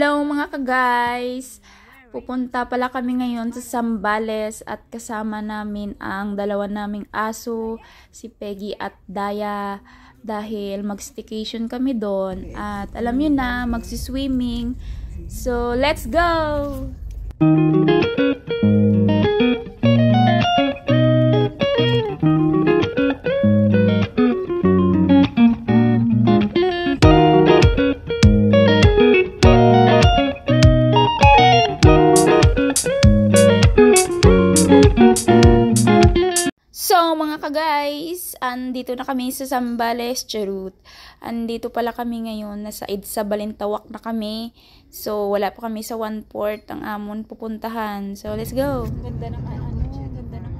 Hello mga ka-guys! Pupunta pala kami ngayon sa Zambales at kasama namin ang dalawa naming aso, si Peggy at Daya, dahil mag-staycation kami doon at alam nyo na, magsi-swimming. So, let's go! So mga ka-guys, andito na kami sa Zambales, Charot. Andito pala kami ngayon, nasa EDSA Balintawak na kami. So wala pa kami sa 1/4 ang amon pupuntahan. So let's go. Ganda ng ganda ng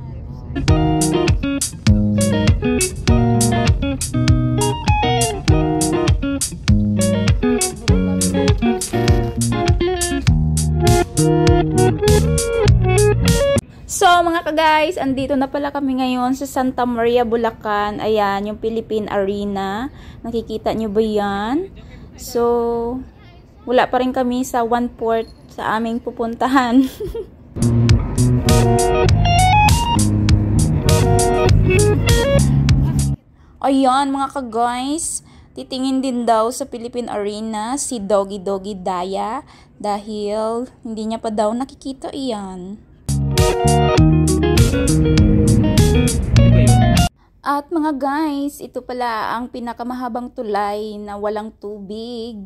So mga ka-guys, andito na pala kami ngayon sa Santa Maria, Bulacan. Ayan, yung Philippine Arena. Nakikita nyo ba yan? So, wala pa rin kami sa 1/4 sa aming pupuntahan. Ayan mga ka-guys, titingin din daw sa Philippine Arena si Doggy Daya dahil hindi niya pa daw nakikita iyan. At mga guys, ito pala ang pinakamahabang tulay na walang tubig.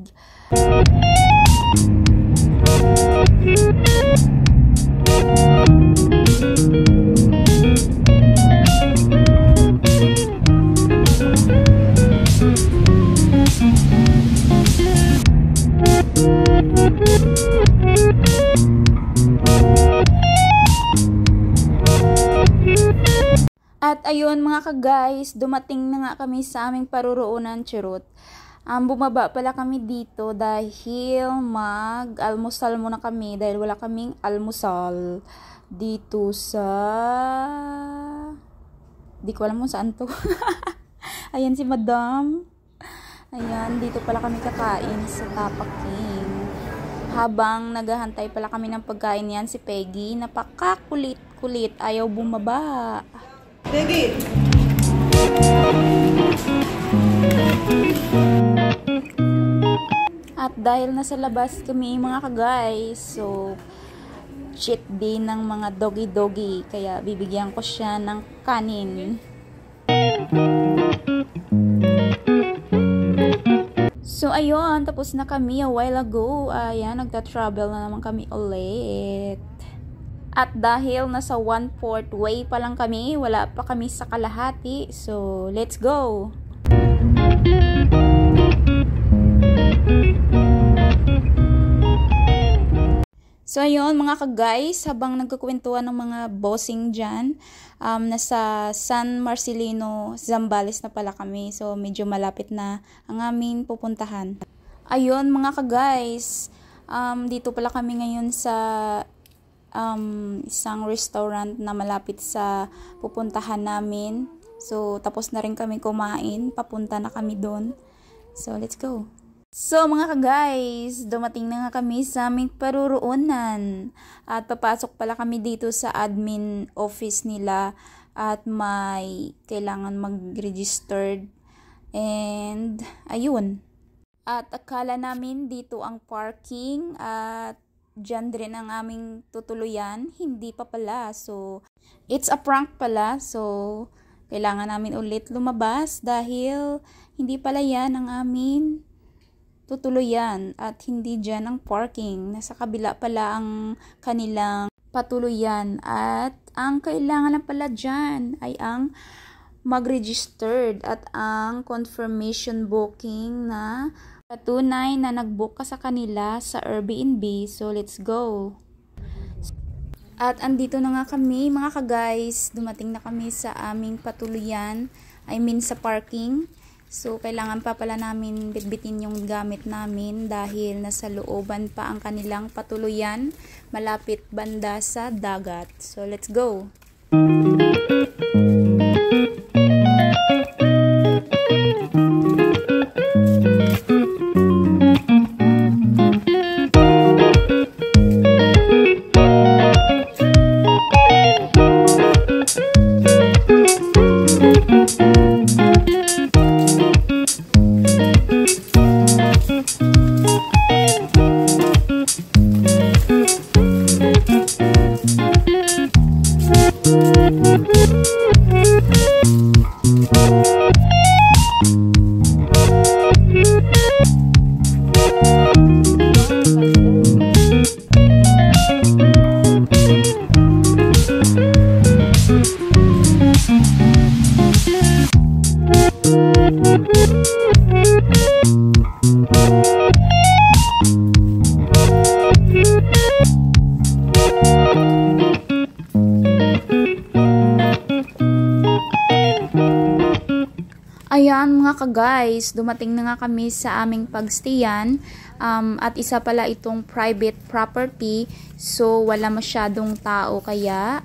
At ayun mga ka-guys, dumating na nga kami sa aming paruroonan, Charot. Bumaba pala kami dito dahil mag-almusal muna kami dahil wala kaming almusal dito sa... Di ko alam kung saan to. Ayan si Madam. Ayan, dito pala kami kakain sa Tapaking. Habang naghahantay pala kami ng pagkain yan, si Peggy, napakakulit-kulit, ayaw bumaba. Peggy! At dahil nasa labas kami mga ka-guys, so cheat day ng mga doggy, kaya bibigyan ko siya ng kanin. So ayun, tapos na kami a while ago. Ayan, nagta-travel na naman kami ulit. At dahil nasa 1/4 way pa lang kami, wala pa kami sa kalahati. So, let's go! So, ayun mga ka-guys, habang nagkukwentuhan ng mga bossing dyan, nasa San Marcelino, Zambales na pala kami. So, medyo malapit na ang aming pupuntahan. Ayun mga ka-guys, dito pala kami ngayon sa isang restaurant na malapit sa pupuntahan namin. So, tapos na rin kami kumain. Papunta na kami doon. So, let's go. So, mga ka-guys, dumating na nga kami sa aming paruroonan. At papasok pala kami dito sa admin office nila. At may kailangan mag-registered. And, ayun. At akala namin dito ang parking at dyan din ang aming tutuluyan, hindi pa pala. So, it's a prank pala. So, kailangan namin ulit lumabas dahil hindi pala yan ang aming tutuluyan at hindi dyan ang parking. Nasa kabila pala ang kanilang patuluyan at ang kailangan na pala dyan ay ang mag-registered at ang confirmation booking na patunay na nag-book ka sa kanila sa Airbnb. So, let's go. At andito na nga kami, mga ka-guys. Dumating na kami sa aming patuluyan. I mean, sa parking. So, kailangan pa pala namin bitbitin yung gamit namin dahil nasa looban pa ang kanilang patuluyan. Malapit banda sa dagat. So, let's go. Ayan mga ka-guys, dumating na nga kami sa aming pagstayan. At isa pala itong private property. So wala masyadong tao kaya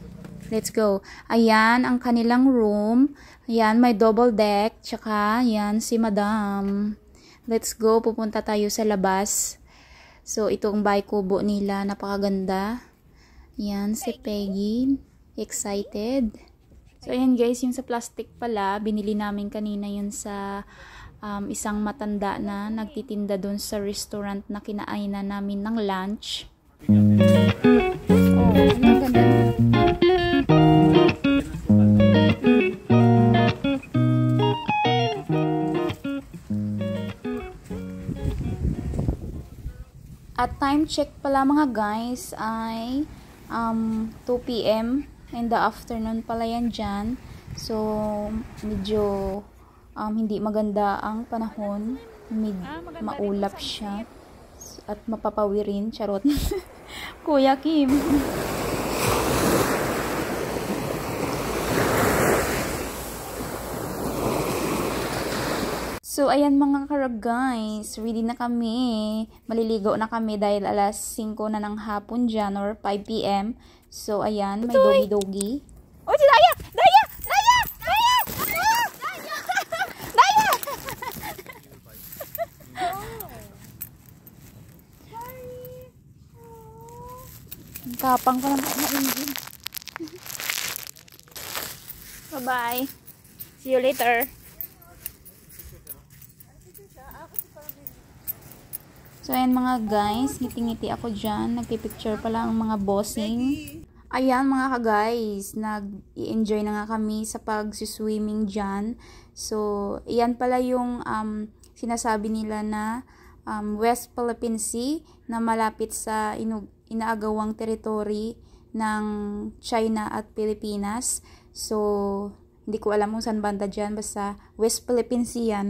let's go. Ayan ang kanilang room. Ayan may double deck. Tsaka ayan si madam. Let's go, pupunta tayo sa labas. So itong bahay kubo nila, napakaganda. Ayan si Peggy. Excited. So, ayan guys, yung sa plastic pala, binili namin kanina yun sa isang matanda na nagtitinda dun sa restaurant na kinainan namin ng lunch. Oh, ang ganda. At time check pala mga guys ay 2 PM. In the afternoon pala yan dyan. So, medyo hindi maganda ang panahon. Maulap siya. At mapapawirin. Charot. Kuya Kim. So, ayan mga guys, ready na kami. Maliligo na kami dahil alas 5 na ng hapon dyan or 5 PM. So, ayan, may dogi-dogi. Oh, si Daya! Daya! Daya! Daya! Daya! Daya! Ang tapang pa lang na engine. Bye-bye. See you later. So, ayan mga guys, ngiti-ngiti ako dyan. Nagpipicture pala ang mga bossing. Ayan mga ka-guys, nag-i-enjoy na nga kami sa pag-swimming dyan. So, ayan pala yung sinasabi nila na West Philippine Sea na malapit sa inaagawang teritoryo ng China at Pilipinas. So, hindi ko alam kung saan banda dyan, basta West Philippine Sea yan.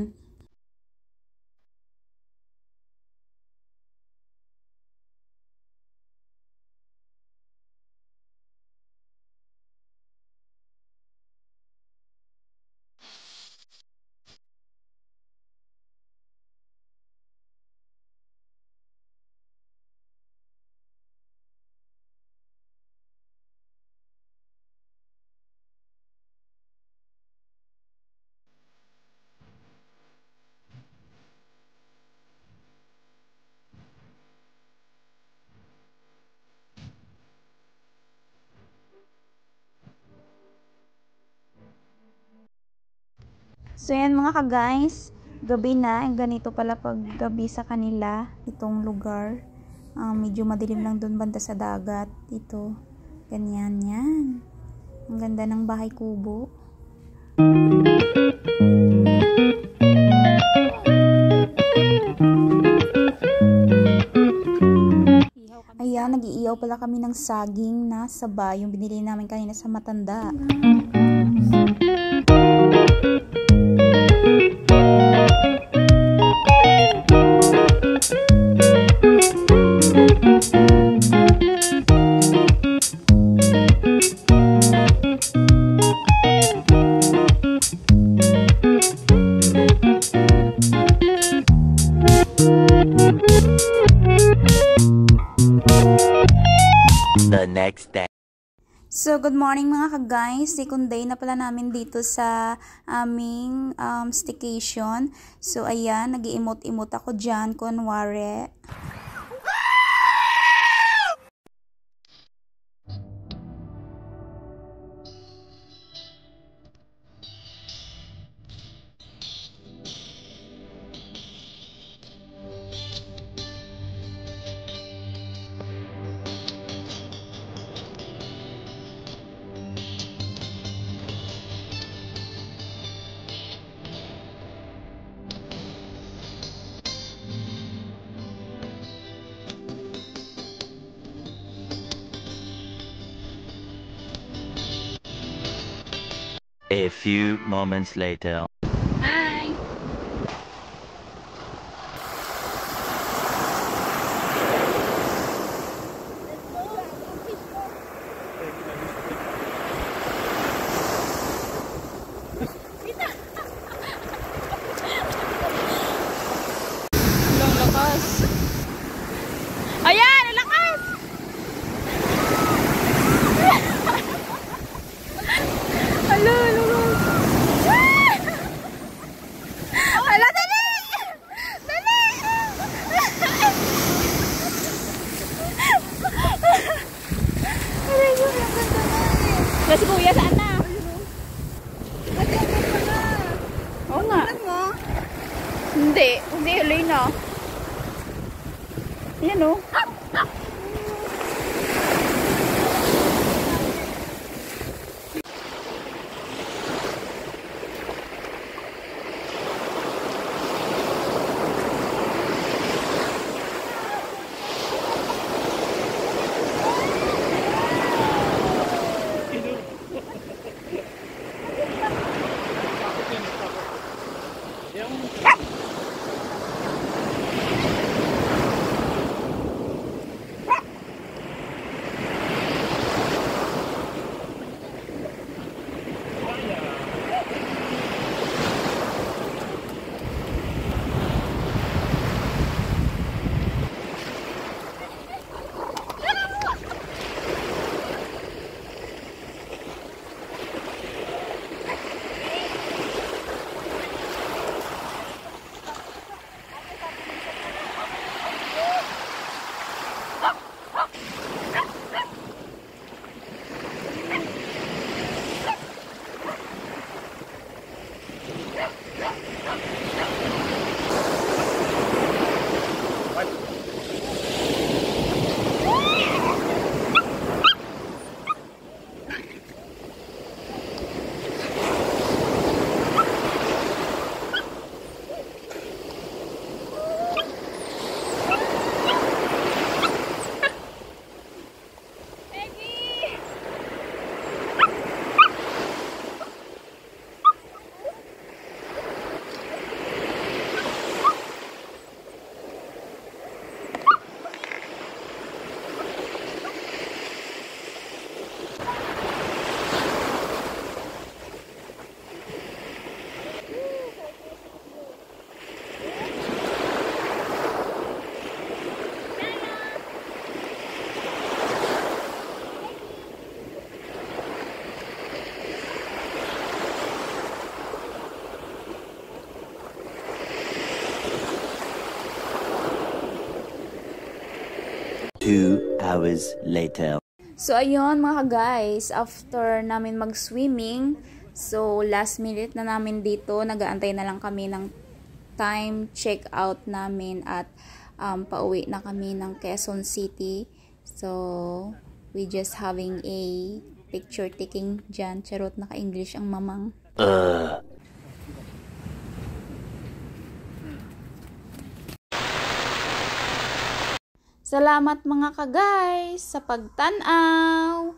So, yan mga ka-guys, gabi na. Ganito pala pag gabi sa kanila, itong lugar. Medyo madilim lang doon banda sa dagat. Ito, ganyan yan. Ang ganda ng bahay kubo. Ayan, nag-iiyaw pala kami ng saging na saba. Yung binili namin kanina sa matanda. The next day. So, good morning mga ka-guys. Second day na pala namin dito sa aming staycation. So, ayan, nag-iimot-imot ako dyan, kunwari. A few moments later. Hi! Aba si kuya, saan na? Oo nga. Hindi huli na. Yan o. Two hours later. So, ayun mga guys, after namin mag-swimming, so last minute na namin dito, nag-aantay na lang kami ng time check out namin at pauwi na kami ng Quezon City. So, we just having a picture taking dyan. Charot, naka-English ang mamang. Salamat mga ka-guys sa pagtanaw!